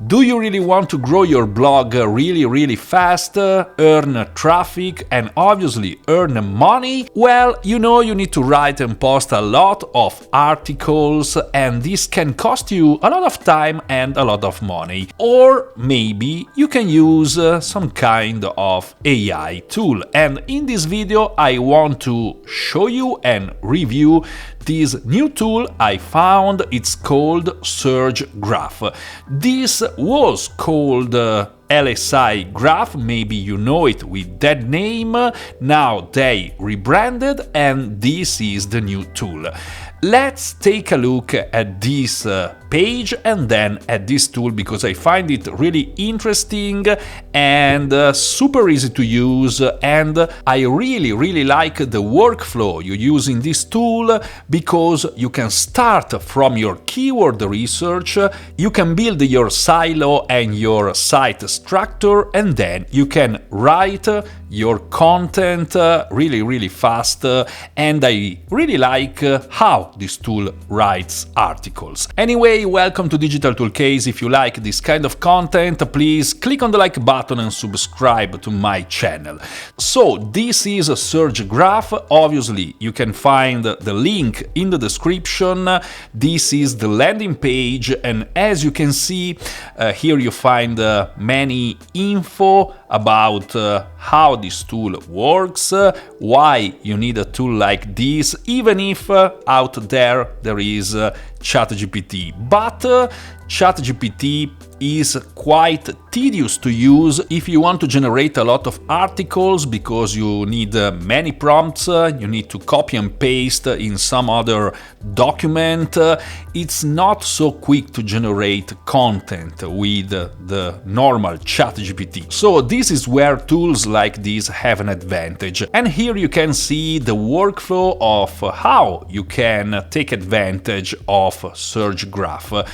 Do you really want to grow your blog really fast, earn traffic and obviously earn money? Well, you need to write and post a lot of articles, and this can cost you a lot of time and a lot of money. Or maybe you can use some kind of AI tool. And in this video I want to show you and review this new tool I found. It's called SurgeGraph. This was called LSI Graph, maybe you know it with that name. Now they rebranded and this is the new tool. Let's take a look at this page and then at this tool, because I find it really interesting and super easy to use, and I really like the workflow you use in this tool, because you can start from your keyword research, you can build your silo and your site structure, and then you can write your content really fast, and I really like how this tool writes articles. Anyway, welcome to Digital Toolcase. If you like this kind of content, please click on the like button and subscribe to my channel. So this is a SurgeGraph. Obviously, you can find the link in the description. This is the landing page, and as you can see, here you find many info about how this tool works, why you need a tool like this, even if out there is ChatGPT. But ChatGPT is quite tedious to use if you want to generate a lot of articles, because you need many prompts, you need to copy and paste in some other document. It's not so quick to generate content with the normal ChatGPT. So this is where tools like this have an advantage. And here you can see the workflow of how you can take advantage of SurgeGraph.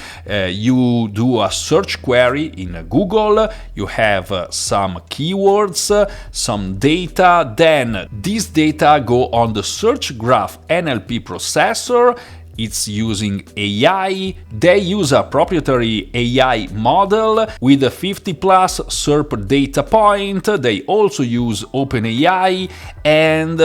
You do a search query in Google, you have some keywords, some data, then this data go on the SurgeGraph NLP processor. It's using AI. They use a proprietary AI model with a 50 plus SERP data point. They also use OpenAI, and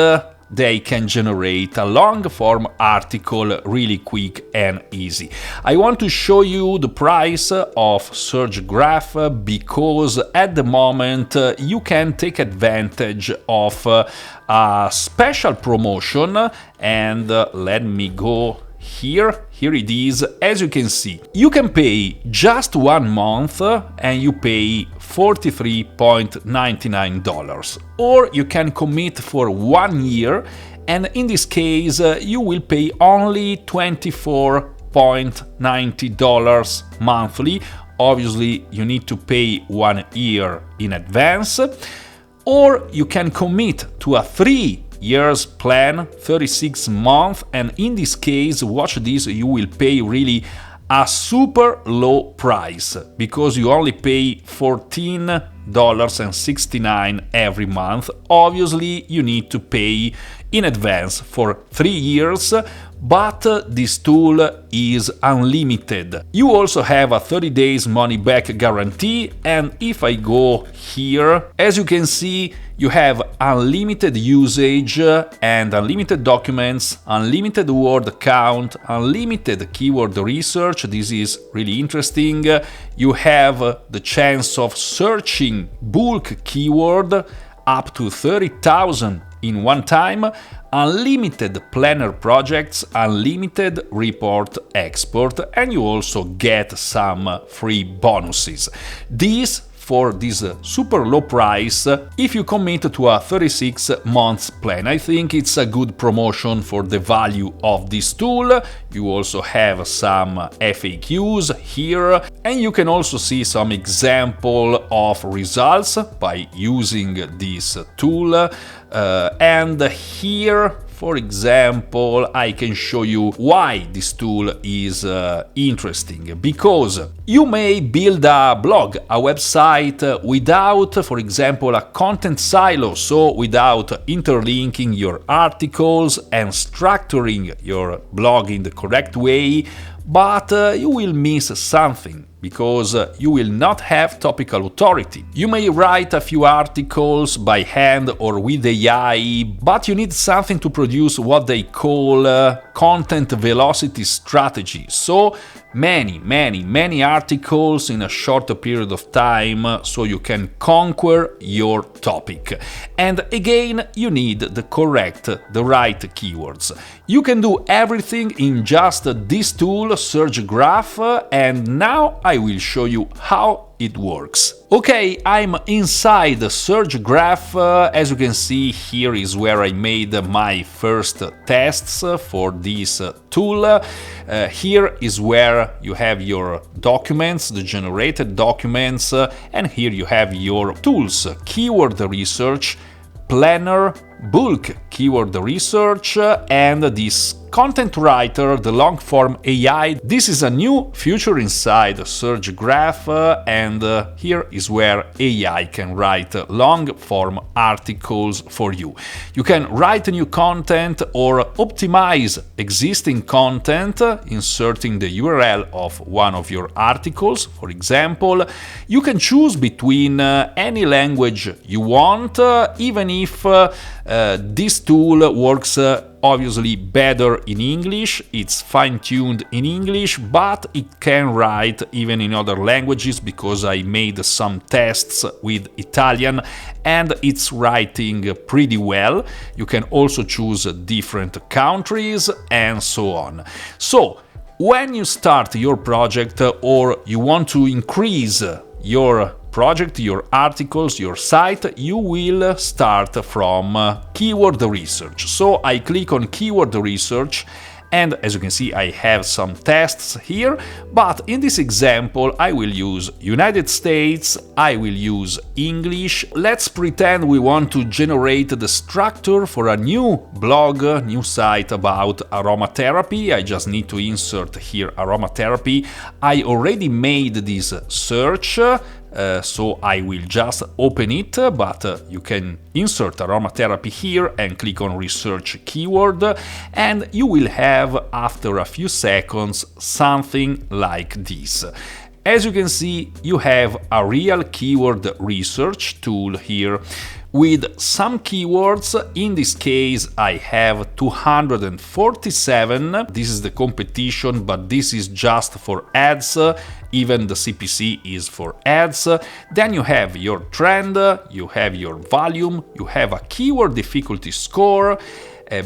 they can generate a long-form article really quick and easy. I want to show you the price of SurgeGraph, because at the moment you can take advantage of a special promotion, and let me go here it is. As you can see, you can pay just 1 month and you pay $43.99, or you can commit for 1 year, and in this case you will pay only $24.90 monthly. Obviously you need to pay 1 year in advance, or you can commit to a 3 years plan, 36 months, and in this case, watch this, you will pay really a super low price, because you only pay $14.69 every month. Obviously you need to pay in advance for 3 years, but this tool is unlimited. You also have a 30 days money back guarantee, and if I go here, as you can see, you have unlimited usage and unlimited documents, unlimited word count, unlimited keyword research. This is really interesting. You have the chance of searching bulk keyword up to 30,000 in one time, unlimited planner projects, unlimited report export, and you also get some free bonuses. This for this super low price if you commit to a 36 months plan. I think it's a good promotion for the value of this tool. You also have some FAQs here, and you can also see some example of results by using this tool. And here, for example, I can show you why this tool is interesting. Because you may build a blog, a website without, for example, a content silo, so without interlinking your articles and structuring your blog in the correct way, but you will miss something. because you will not have topical authority. You may write a few articles by hand or with AI, but you need something to produce what they call content velocity strategy. So many articles in a short period of time so you can conquer your topic. And again, you need the right keywords. You can do everything in just this tool, SurgeGraph, and now I will show you how it works. Okay, I'm inside the SurgeGraph. As you can see, here is where I made my first tests for this tool. Here is where you have your documents, the generated documents, and here you have your tools: keyword research, planner, bulk keyword research, and this content writer, the Longform AI. This is a new feature inside SurgeGraph, and here is where AI can write long-form articles for you. You can write new content or optimize existing content, inserting the URL of one of your articles. For example, you can choose between any language you want, even if this tool works obviously better in English. It's fine-tuned in English, but it can write even in other languages because I made some tests with Italian and it's writing pretty well. You can also choose different countries and so on. So, when you start your project or you want to increase your project, your articles, your site, you will start from keyword research. So I click on keyword research, and as you can see, I have some tests here, but in this example, I will use United States, I will use English. Let's pretend we want to generate the structure for a new blog, new site about aromatherapy. I just need to insert here aromatherapy. I already made this search, so I will just open it, but you can insert aromatherapy here and click on research keyword, and you will have after a few seconds something like this. As you can see, you have a real keyword research tool here with some keywords. In this case, I have 247. This is the competition, but this is just for ads. Even the CPC is for ads. Then you have your trend, you have your volume, you have a keyword difficulty score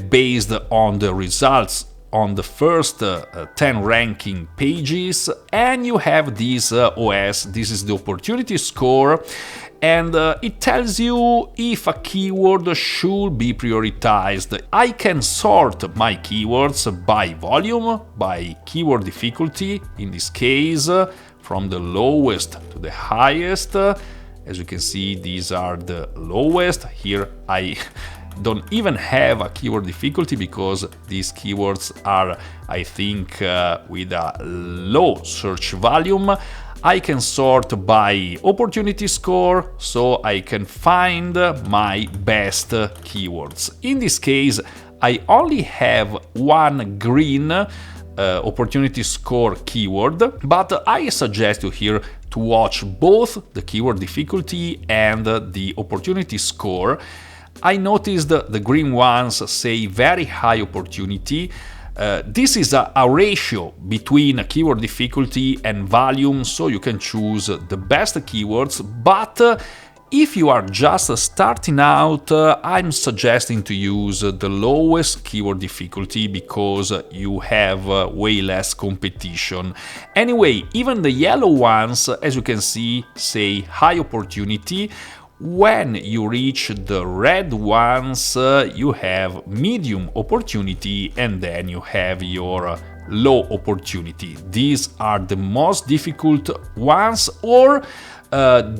based on the results on the first 10 ranking pages, and you have this OS. This is the opportunity score, and it tells you if a keyword should be prioritized. I can sort my keywords by volume, by keyword difficulty, in this case from the lowest to the highest. As you can see, these are the lowest. Here I don't even have a keyword difficulty because these keywords are, I think, with a low search volume. I can sort by opportunity score, so I can find my best keywords. In this case, I only have one green opportunity score keyword, but I suggest you here to watch both the keyword difficulty and the opportunity score. I noticed the green ones say very high opportunity. This is a ratio between keyword difficulty and volume, so you can choose the best keywords, but if you are just starting out, I'm suggesting to use the lowest keyword difficulty because you have way less competition. Anyway, even the yellow ones, as you can see, say high opportunity. When you reach the red ones, you have medium opportunity, and then you have your low opportunity. These are the most difficult ones, or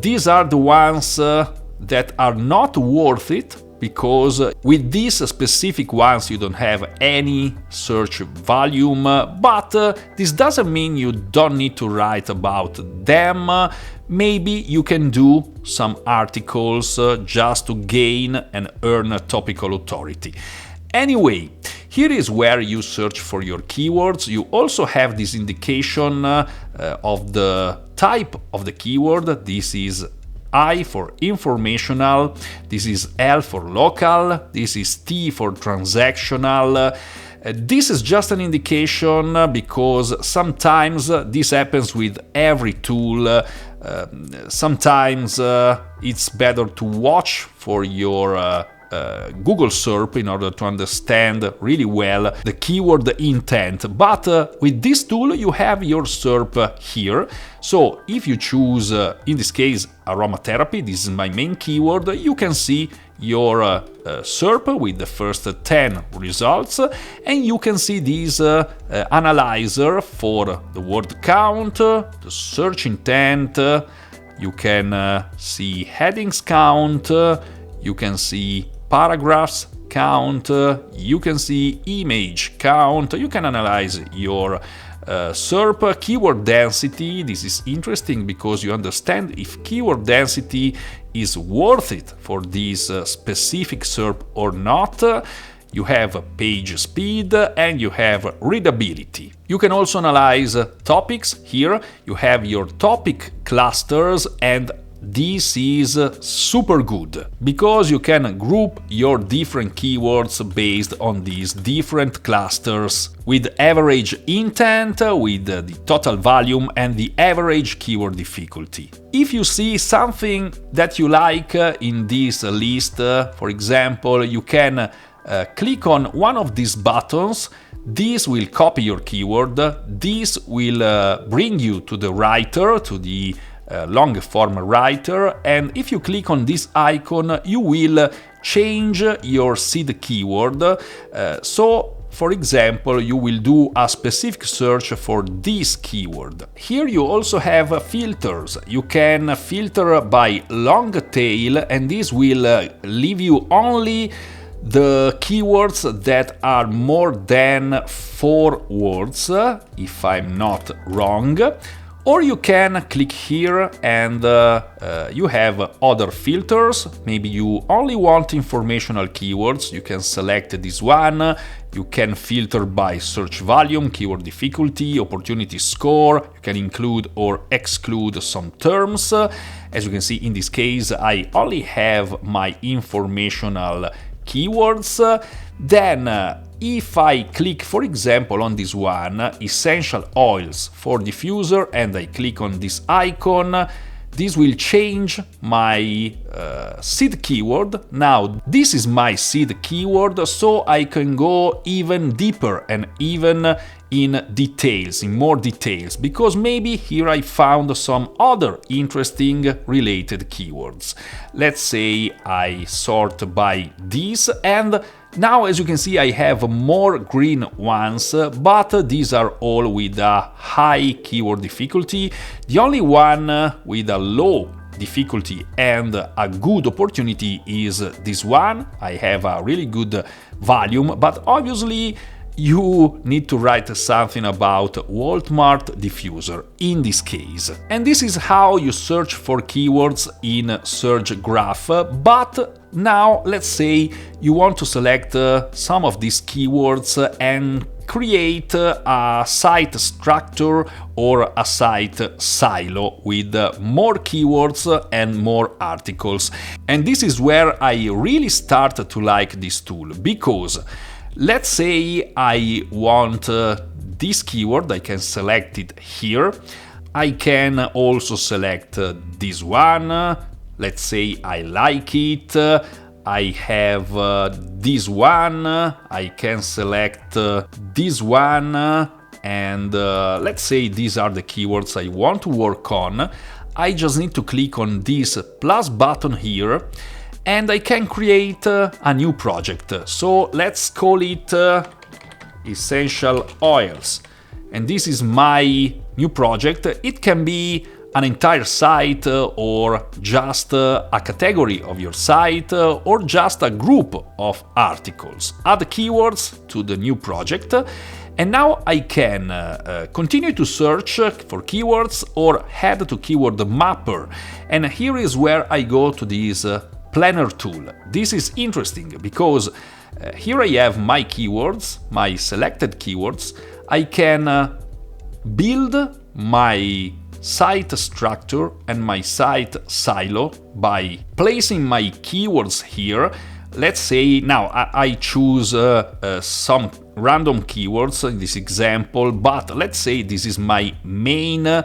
these are the ones that are not worth it, because with these specific ones you don't have any search volume, but this doesn't mean you don't need to write about them. Maybe you can do some articles just to gain and earn a topical authority. Anyway, here is where you search for your keywords. You also have this indication of the type of the keyword. This is I for informational, this is L for local, this is T for transactional. This is just an indication because sometimes this happens with every tool. Sometimes it's better to watch for your Google SERP in order to understand really well the keyword intent. But with this tool you have your SERP here. So if you choose, in this case, aromatherapy, this is my main keyword, you can see your SERP with the first 10 results, and you can see this analyzer for the word count, the search intent, you can see headings count, you can see paragraphs count, you can see image count, you can analyze your SERP. Keyword density, this is interesting because you understand if keyword density is worth it for this specific SERP or not. You have page speed and you have readability. You can also analyze topics. Here you have your topic clusters, and this is super good because you can group your different keywords based on these different clusters with average intent, with the total volume and the average keyword difficulty. If you see something that you like in this list, for example, you can click on one of these buttons. This will copy your keyword. This will bring you to the writer, to the long form writer, and if you click on this icon you will change your seed keyword. So for example, you will do a specific search for this keyword. Here you also have filters. You can filter by long tail, and this will leave you only the keywords that are more than 4 words, if I'm not wrong. Or you can click here and you have other filters. Maybe you only want informational keywords, you can select this one. You can filter by search volume, keyword difficulty, opportunity score. You can include or exclude some terms. As you can see, in this case, I only have my informational keywords. Then if I click, for example, on this one, essential oils for diffuser, and I click on this icon, this will change my seed keyword. Now this is my seed keyword, so I can go even deeper and even in details, in more details, because maybe here I found some other interesting related keywords. Let's say I sort by this, and now as you can see I have more green ones, but these are all with a high keyword difficulty. The only one with a low difficulty and a good opportunity is this one. I have a really good volume, but obviously you need to write something about Walmart diffuser in this case. And this is how you search for keywords in SurgeGraph. But now let's say you want to select some of these keywords and create a site structure or a site silo with more keywords and more articles. And this is where I really start to like this tool, because let's say I want this keyword, I can select it here. I can also select this one. Let's say I like it. I have this one. I can select this one. And let's say these are the keywords I want to work on. I just need to click on this plus button here, and I can create a new project. So let's call it Essential Oils. And this is my new project. It can be an entire site or just a category of your site or just a group of articles. Add keywords to the new project. And now I can continue to search for keywords or head to Keyword Mapper. And here is where I go to this planner tool. This is interesting because here I have my keywords, my selected keywords. I can build my site structure and my site silo by placing my keywords here. Let's say now I choose some random keywords in this example, but let's say this is my main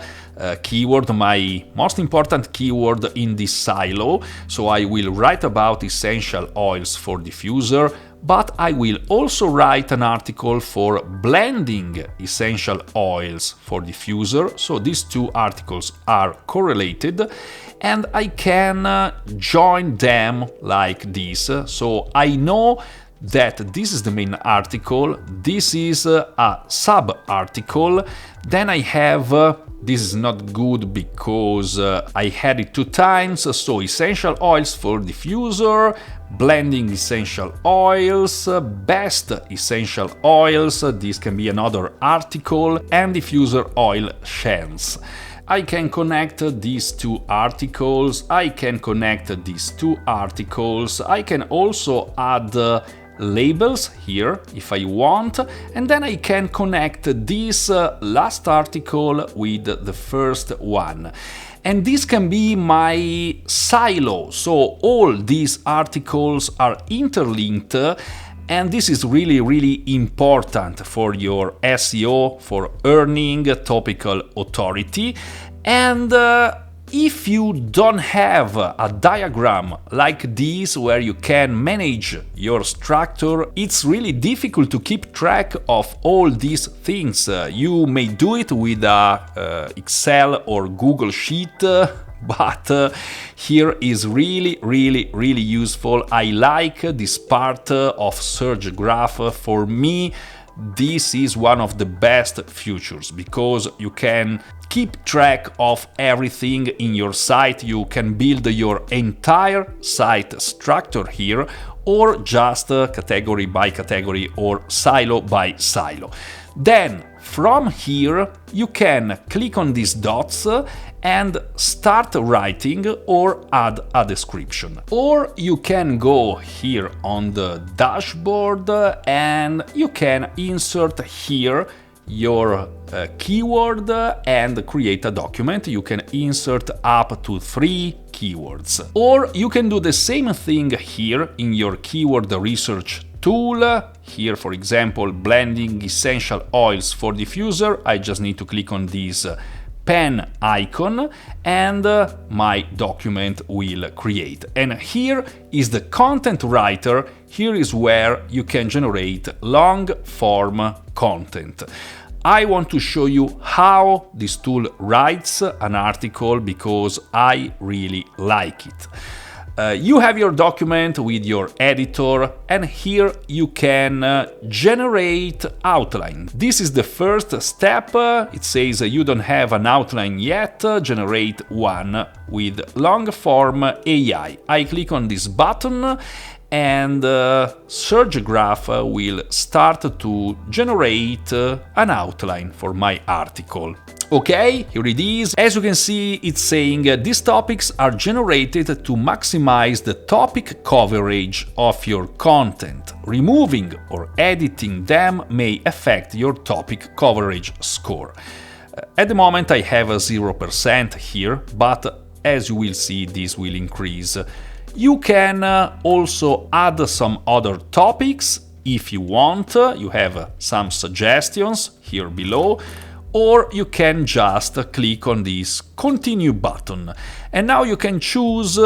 keyword, my most important keyword in this silo. So I will write about essential oils for diffuser, but I will also write an article for blending essential oils for diffuser. So these two articles are correlated, and I can join them like this. So I know that this is the main article, this is a sub-article, then I have, this is not good because I had it 2 times, so essential oils for diffuser, blending essential oils, best essential oils, this can be another article, and diffuser oil chance. I can connect these 2 articles, I can connect these 2 articles, I can also add labels here if I want, and then I can connect this last article with the first one. And this can be my silo, so all these articles are interlinked, and this is really important for your SEO, for earning topical authority. And if you don't have a diagram like this where you can manage your structure, it's really difficult to keep track of all these things. You may do it with a Excel or Google Sheet, but here is really useful. I like this part of SurgeGraph. For me, this is one of the best features because you can keep track of everything in your site. You can build your entire site structure here, or just category by category or silo by silo. Then from here you can click on these dots and start writing or add a description. Or you can go here on the dashboard and you can insert here your keyword and create a document. You can insert up to 3 keywords. Or you can do the same thing here in your keyword research tool. Here, for example, blending essential oils for diffuser. I just need to click on this pen icon and my document will create. And here is the content writer. Here is where you can generate long form content. I want to show you how this tool writes an article because I really like it. You have your document with your editor, and here you can generate outline. This is the first step. It says you don't have an outline yet, generate one with Longform AI. I click on this button and SurgeGraph will start to generate an outline for my article. Okay, here it is. As you can see, it's saying these topics are generated to maximize the topic coverage of your content. Removing or editing them may affect your topic coverage score. At the moment I have a 0% here, but as you will see, this will increase. You can also add some other topics if you want. You have some suggestions here below. Or you can just click on this continue button. And now you can choose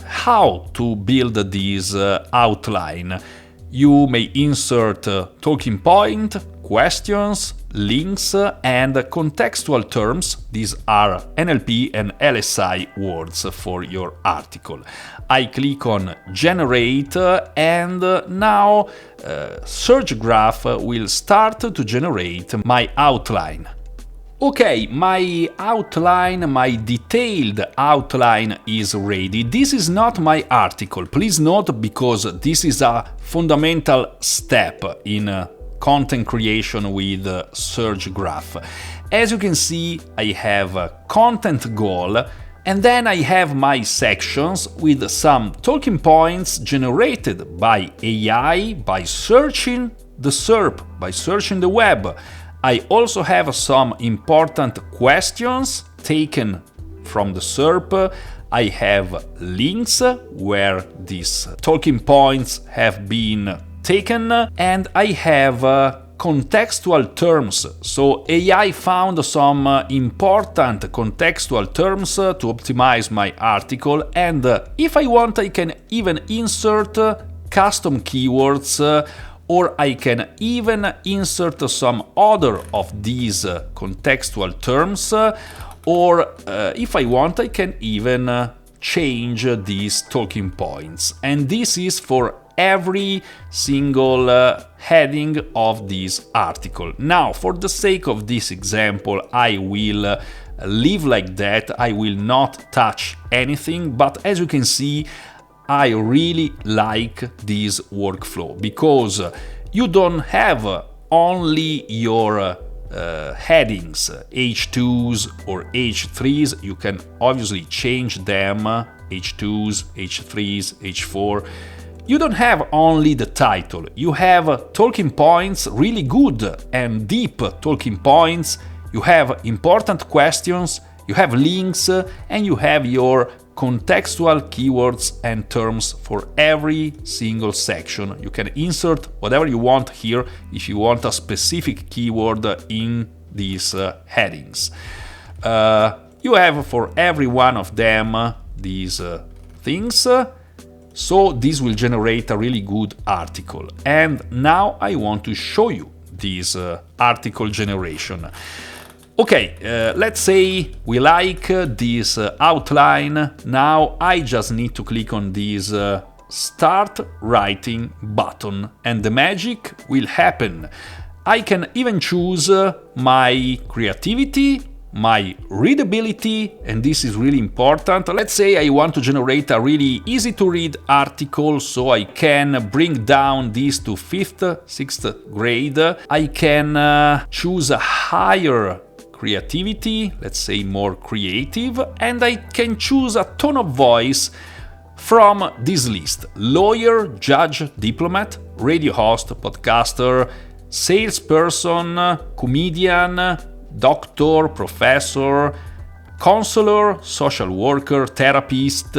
how to build this outline. You may insert talking point, questions, links, and contextual terms. These are NLP and LSI words for your article. I click on generate and now SurgeGraph will start to generate my outline. Okay, my outline, my detailed outline is ready. This is not my article, please note, because this is a fundamental step in content creation with SurgeGraph. As you can see, I have a content goal, and then I have my sections with some talking points generated by AI, by searching the SERP, by searching the web. I also have some important questions taken from the SERP. I have links where these talking points have been taken, and I have contextual terms. So AI found some important contextual terms to optimize my article, and if I want, I can even insert custom keywords, or I can even insert some other of these contextual terms, or if I want, I can even change these talking points. And this is for every single heading of this article. Now, for the sake of this example, I will leave like that. I will not touch anything, but as you can see, I really like this workflow, because you don't have only your headings, H2s or H3s. You can obviously change them, H2s, H3s, H4. You don't have only the title, you have talking points, really good and deep talking points, you have important questions, you have links, and you have your contextual keywords and terms for every single section. You can insert whatever you want here if you want a specific keyword in these headings. You have for every one of them these things. So this will generate a really good article. And now I want to show you this article generation. Okay, let's say we like this outline. Now I just need to click on this Start Writing button, and the magic will happen. I can even choose my creativity, my readability, and this is really important. Let's say I want to generate a really easy to read article, so I can bring down this to 5th, 6th grade. I can choose a higher creativity, let's say more creative, and I can choose a tone of voice from this list: lawyer, judge, diplomat, radio host, podcaster, salesperson, comedian, doctor, professor, counselor, social worker, therapist,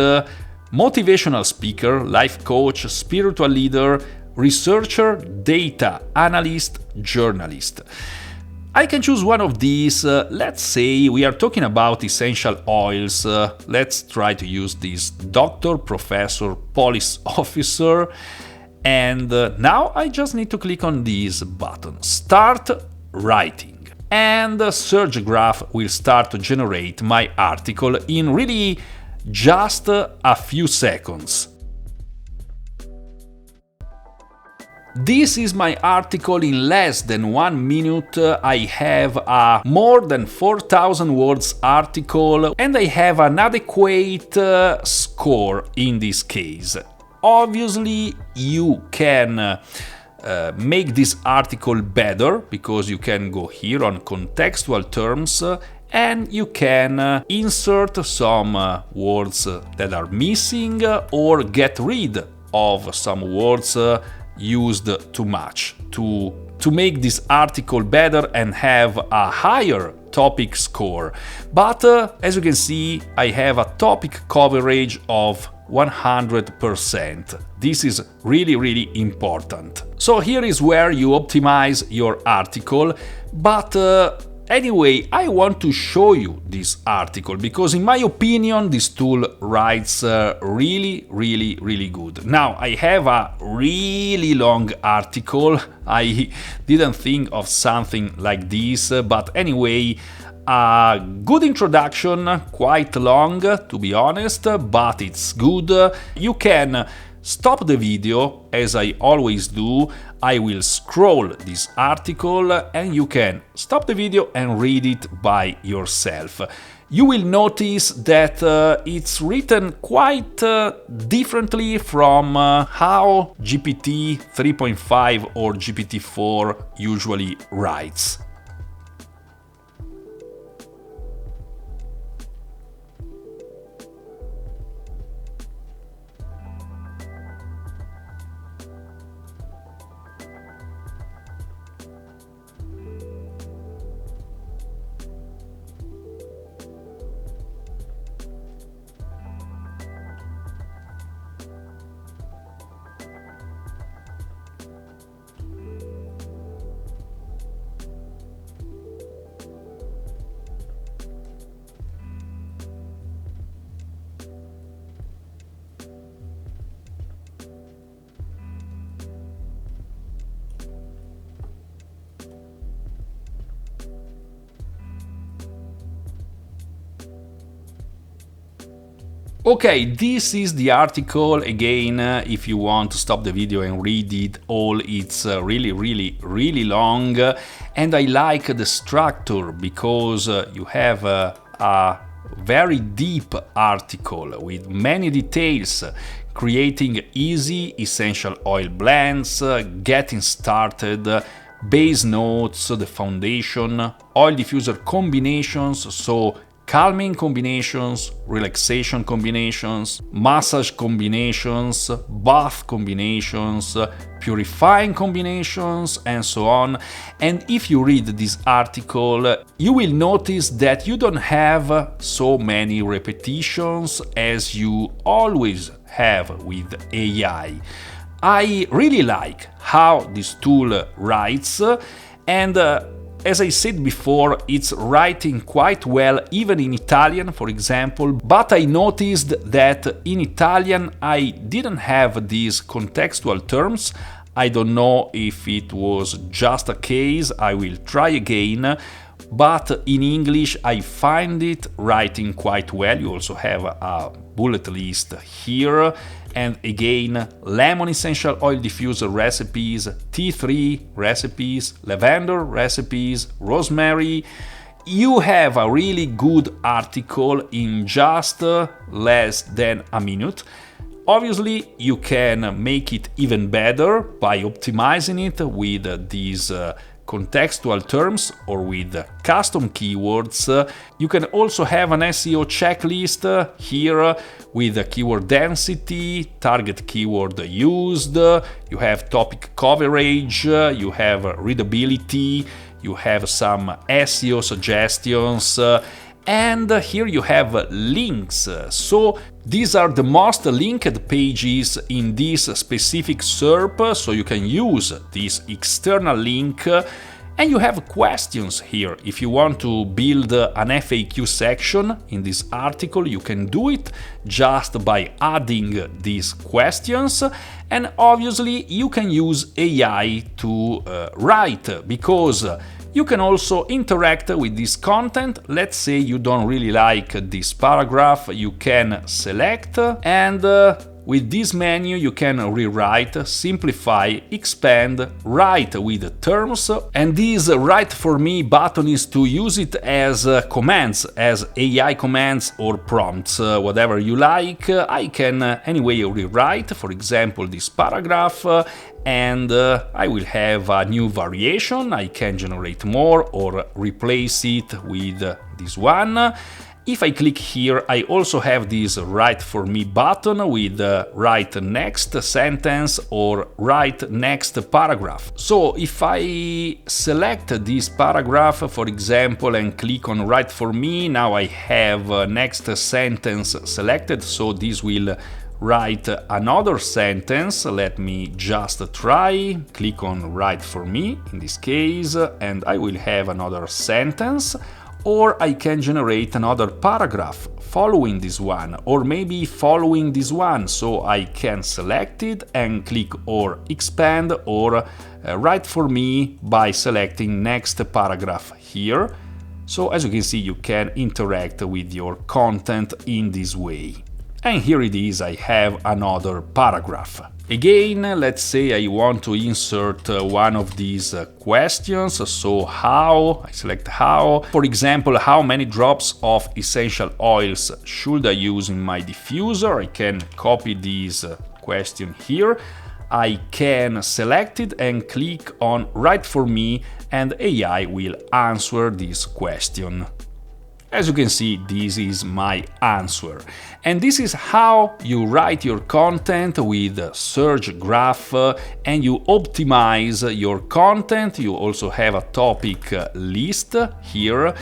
motivational speaker, life coach, spiritual leader, researcher, data analyst, journalist. I can choose one of these. Let's say we are talking about essential oils. Let's try to use this doctor, professor, police officer. And now I just need to click on this button, Start Writing. And SurgeGraph will start to generate my article in really just a few seconds. This is my article in less than 1 minute. I have a more than 4,000 words article, and I have an adequate score in this case. Obviously, you can make this article better, because you can go here on contextual terms and you can insert some words that are missing, or get rid of some words used too much to make this article better and have a higher topic score. But as you can see, I have a topic coverage of 100%. This is really, really important. So here is where you optimize your article, but anyway, I want to show you this article because in my opinion this tool writes really, really, really good. Now I have a really long article. I didn't think of something like this, but anyway, a good introduction, quite long to be honest, but it's good. You can stop the video, as I always do. I will scroll this article and you can stop the video and read it by yourself. You will notice that it's written quite differently from how GPT 3.5 or GPT-4 usually writes. Okay, this is the article. Again, if you want to stop the video and read it all, it's really long. And I like the structure because you have a very deep article with many details, creating easy essential oil blends, getting started, base notes, the foundation, oil diffuser combinations, so calming combinations, relaxation combinations, massage combinations, bath combinations, purifying combinations, and so on. And if you read this article, you will notice that you don't have so many repetitions as you always have with AI. I really like how this tool writes, and as I said before, it's writing quite well even in Italian, for example, but I noticed that in Italian I didn't have these contextual terms. I don't know if it was just a case, I will try again, but in English I find it writing quite well. You also have a bullet list here. And again, lemon essential oil diffuser recipes, tea tree recipes, lavender recipes, rosemary. You have a really good article in just less than a minute. Obviously, you can make it even better by optimizing it with these contextual terms or with custom keywords. You can also have an SEO checklist here with keyword density, target keyword used, you have topic coverage, you have readability, you have some SEO suggestions, and here you have links. So these are the most linked pages in this specific SERP, so you can use this external link. And you have questions here. If you want to build an FAQ section in this article, you can do it just by adding these questions. And obviously you can use AI to write, because you can also interact with this content. Let's say you don't really like this paragraph, you can select, and with this menu you can rewrite, simplify, expand, write with terms, and this write for me button is to use it as commands, as AI commands or prompts, whatever you like. I can anyway rewrite, for example, this paragraph, and I will have a new variation. I can generate more or replace it with this one. If I click here, I also have this write for me button with write next sentence or write next paragraph. So if I select this paragraph, for example, and click on write for me, now I have next sentence selected, so this will write another sentence. Let me just try, click on write for me in this case, and I will have another sentence. Or I can generate another paragraph following this one, or maybe following this one, so I can select it and click or expand or write for me by selecting next paragraph here. So as you can see, you can interact with your content in this way. And here it is, I have another paragraph. Again, let's say I want to insert one of these questions, so how, I select how. For example, how many drops of essential oils should I use in my diffuser? I can copy this question here. I can select it and click on write for me, and AI will answer this question. As you can see, this is my answer. And this is how you write your content with SurgeGraph, and you optimize your content. You also have a topic list here.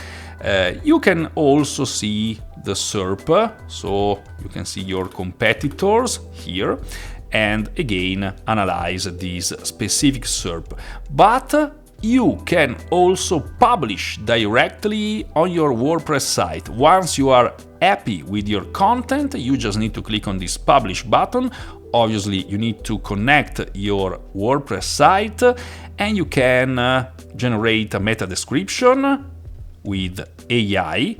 You can also see the SERP, so you can see your competitors here, and again analyze this specific SERP. But you can also publish directly on your WordPress site. Once you are happy with your content, you just need to click on this publish button. Obviously, you need to connect your WordPress site, and you can generate a meta description with AI.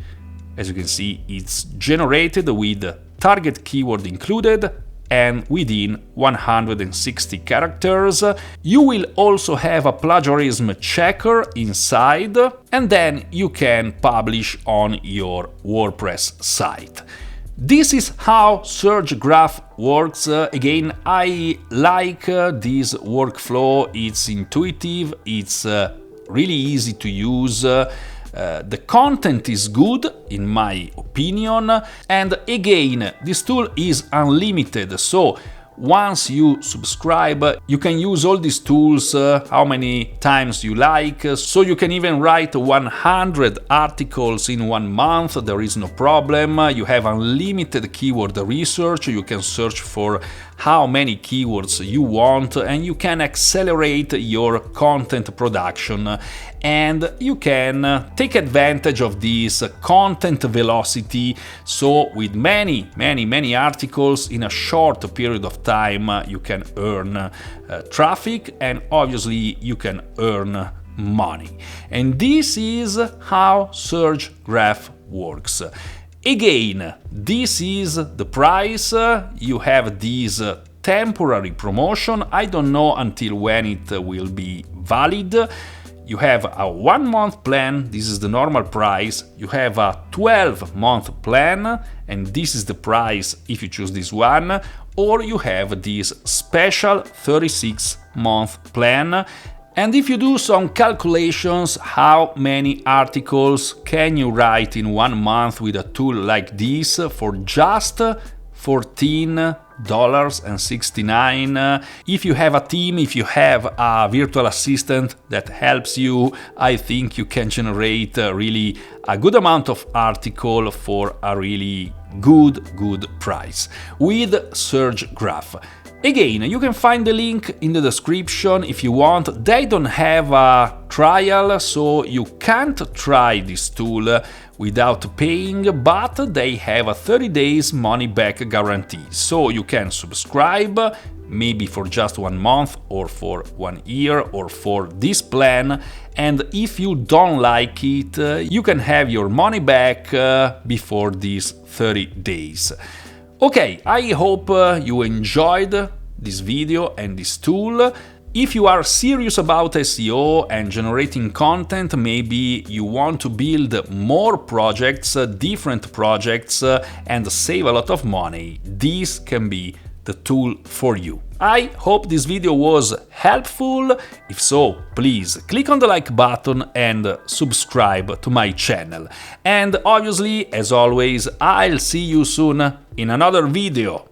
As you can see, it's generated with target keyword included and within 160 characters. You will also have a plagiarism checker inside, and then you can publish on your WordPress site. This is how SurgeGraph works. Again, I like this workflow. It's intuitive, it's really easy to use. The content is good, in my opinion, and again, this tool is unlimited, so once you subscribe, you can use all these tools how many times you like, so you can even write 100 articles in 1 month, there is no problem. You have unlimited keyword research, you can search for how many keywords you want, and you can accelerate your content production, and you can take advantage of this content velocity. So with many articles in a short period of time, you can earn traffic, and obviously you can earn money. And this is how SurgeGraph works. Again, this is the price. You have this temporary promotion. I don't know until when it will be valid. You have a 1-month plan, this is the normal price. You have a 12-month plan, and this is the price if you choose this one. Or you have this special 36-month plan. And if you do some calculations, how many articles can you write in 1 month with a tool like this for just $14.69? If you have a team, if you have a virtual assistant that helps you, I think you can generate really a good amount of article for a really good price with SurgeGraph. Again, you can find the link in the description if you want. They don't have a trial, so you can't try this tool without paying, but they have a 30 days money back guarantee. So you can subscribe, maybe for just 1 month or for 1 year or for this plan. And if you don't like it, you can have your money back before these 30 days. Okay, I hope you enjoyed this video and this tool. If you are serious about SEO and generating content, maybe you want to build more projects, different projects, and save a lot of money, this can be the tool for you. I hope this video was helpful. If so, please click on the like button and subscribe to my channel. And obviously, as always, I'll see you soon in another video.